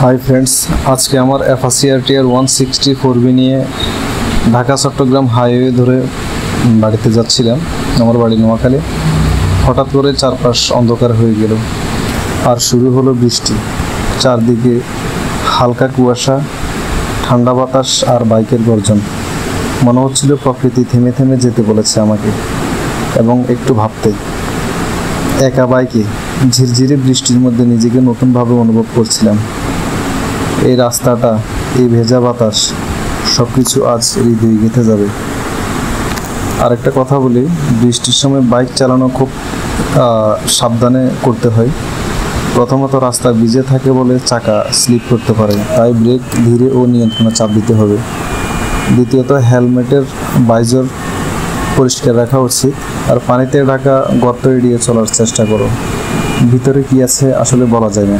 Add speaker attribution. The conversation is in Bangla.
Speaker 1: হাই ফ্রেন্ডস, আজকে আমার এফআসিআর টিআর 164B নিয়ে ঢাকা চট্টগ্রাম হাইওয়ে ধরে বাড়িতে যাচ্ছিলাম। আমার বাড়ি নোয়াখালী। হঠাৎ করে চারপাশ অন্ধকার হয়ে গেল আর শুরু হলো বৃষ্টি। চারদিকে হালকা কুয়াশা, ঠান্ডা বাতাস আর বাইকের গর্জন। মনে হচ্ছিল প্রকৃতি থেমে থেমে যেতে বলেছে আমাকে। এবং একটু ভাবতে, একা বাইকে ঝিরঝিরে বৃষ্টির মধ্যে নিজেকে নতুনভাবে অনুভব করছিলাম। এই রাস্তাটা, এই ভেজা বাতাস, সব কিছু আজ হৃদয়ে গেঁথে যাবে। আর একটা কথা বলি, বৃষ্টির সময় বাইক চালানো খুব সাবধানে করতে হয়। প্রথমত রাস্তা ভিজে থাকে বলে চাকা স্লিপ করতে পারে, তাই ব্রেক ধীরে ও নিয়ন্ত্রণে চাপ দিতে হবে। দ্বিতীয়ত হেলমেটের ভাইজর পরিষ্কার রাখা উচিত, আর পানিতে ঢাকা গর্ত এড়িয়ে চলার চেষ্টা করো। ভিতরে কি আছে আসলে বলা যায় না।